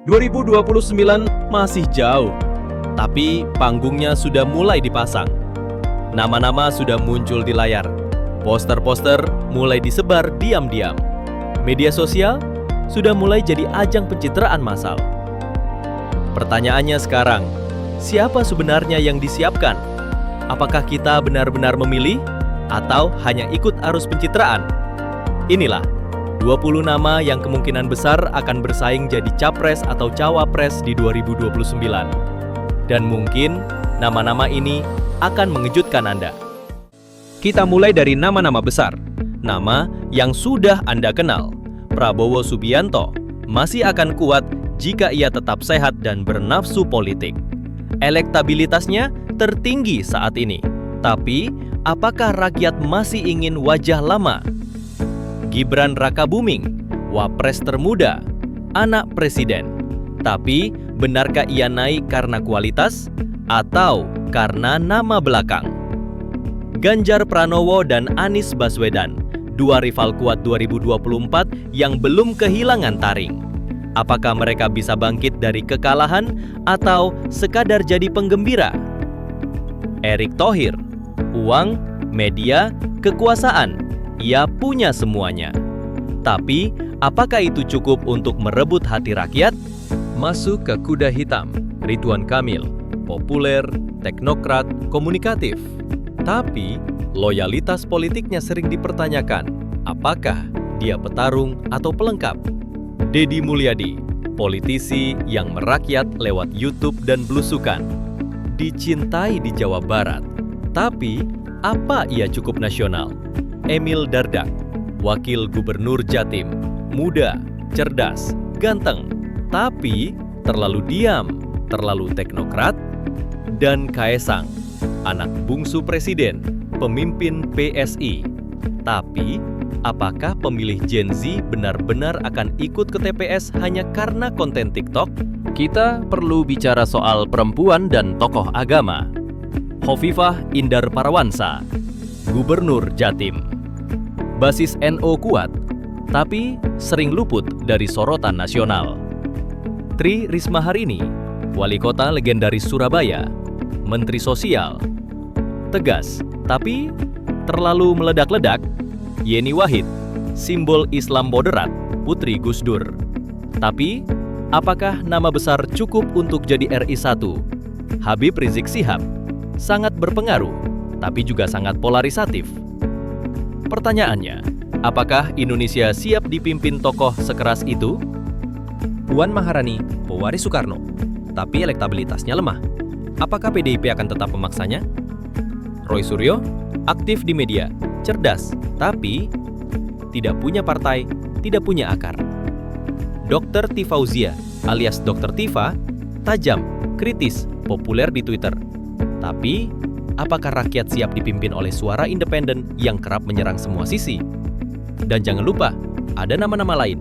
2029 masih jauh, tapi panggungnya sudah mulai dipasang. Nama-nama sudah muncul di layar. Poster-poster mulai disebar diam-diam. Media sosial sudah mulai jadi ajang pencitraan massal. Pertanyaannya sekarang, siapa sebenarnya yang disiapkan? Apakah kita benar-benar memilih atau hanya ikut arus pencitraan? Inilah 20 nama yang kemungkinan besar akan bersaing jadi capres atau cawapres di 2029. Dan mungkin nama-nama ini akan mengejutkan Anda. Kita mulai dari nama-nama besar. Nama yang sudah Anda kenal. Prabowo Subianto masih akan kuat jika ia tetap sehat dan bernafsu politik. Elektabilitasnya tertinggi saat ini. Tapi, apakah rakyat masih ingin wajah lama? Gibran Rakabuming, wapres termuda, anak presiden. Tapi, benarkah ia naik karena kualitas atau karena nama belakang? Ganjar Pranowo dan Anies Baswedan, dua rival kuat 2024 yang belum kehilangan taring. Apakah mereka bisa bangkit dari kekalahan atau sekadar jadi penggembira? Erick Thohir, uang, media, kekuasaan, ia punya semuanya. Tapi, apakah itu cukup untuk merebut hati rakyat? Masuk ke kuda hitam, Ridwan Kamil, populer, teknokrat, komunikatif. Tapi, loyalitas politiknya sering dipertanyakan. Apakah dia petarung atau pelengkap? Deddy Mulyadi, politisi yang merakyat lewat YouTube dan belusukan. Dicintai di Jawa Barat. Tapi, apa ia cukup nasional? Emil Dardak, wakil gubernur Jatim. Muda, cerdas, ganteng. Tapi, terlalu diam, terlalu teknokrat. Dan Kaesang, anak bungsu presiden, pemimpin PSI. Tapi, apakah pemilih Gen Z benar-benar akan ikut ke TPS hanya karena konten TikTok? Kita perlu bicara soal perempuan dan tokoh agama. Hovifah Indar Parawansa, Gubernur Jatim. Basis NU kuat, tapi sering luput dari sorotan nasional. Tri Risma Harini, wali kota legendaris Surabaya, Menteri Sosial. Tegas, tapi terlalu meledak-ledak. Yeni Wahid, simbol Islam moderat, putri Gus Dur. Tapi, apakah nama besar cukup untuk jadi RI1? Habib Rizik Syihab, sangat berpengaruh, tapi juga sangat polarisatif. Pertanyaannya, apakah Indonesia siap dipimpin tokoh sekeras itu? Puan Maharani, pewaris Soekarno, tapi elektabilitasnya lemah. Apakah PDIP akan tetap memaksanya? Roy Suryo, aktif di media, cerdas, tapi tidak punya partai, tidak punya akar. Dr. Tifauzia, alias Dr. Tifa, tajam, kritis, populer di Twitter. Tapi, apakah rakyat siap dipimpin oleh suara independen yang kerap menyerang semua sisi? Dan jangan lupa, ada nama-nama lain.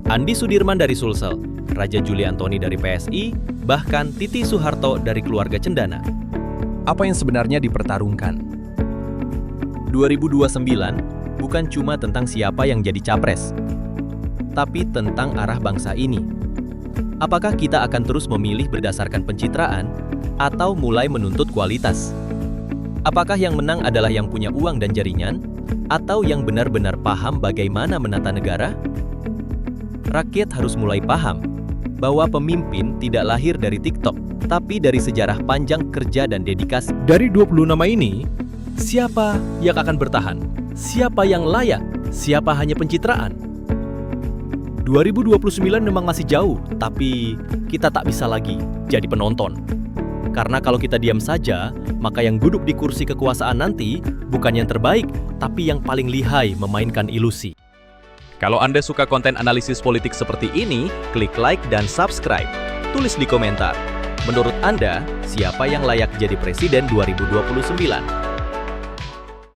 Andi Sudirman dari Sulsel, Raja Juli Antoni dari PSI, bahkan Titi Soeharto dari keluarga Cendana. Apa yang sebenarnya dipertarungkan? 2029 bukan cuma tentang siapa yang jadi capres, tapi tentang arah bangsa ini. Apakah kita akan terus memilih berdasarkan pencitraan atau mulai menuntut kualitas? Apakah yang menang adalah yang punya uang dan jaringan atau yang benar-benar paham bagaimana menata negara? Rakyat harus mulai paham bahwa pemimpin tidak lahir dari TikTok, tapi dari sejarah panjang kerja dan dedikasi. Dari 20 nama ini, siapa yang akan bertahan? Siapa yang layak? Siapa hanya pencitraan? 2029 memang masih jauh, tapi kita tak bisa lagi jadi penonton. Karena kalau kita diam saja, maka yang duduk di kursi kekuasaan nanti bukan yang terbaik, tapi yang paling lihai memainkan ilusi. Kalau Anda suka konten analisis politik seperti ini, klik like dan subscribe. Tulis di komentar, menurut Anda, siapa yang layak jadi presiden 2029?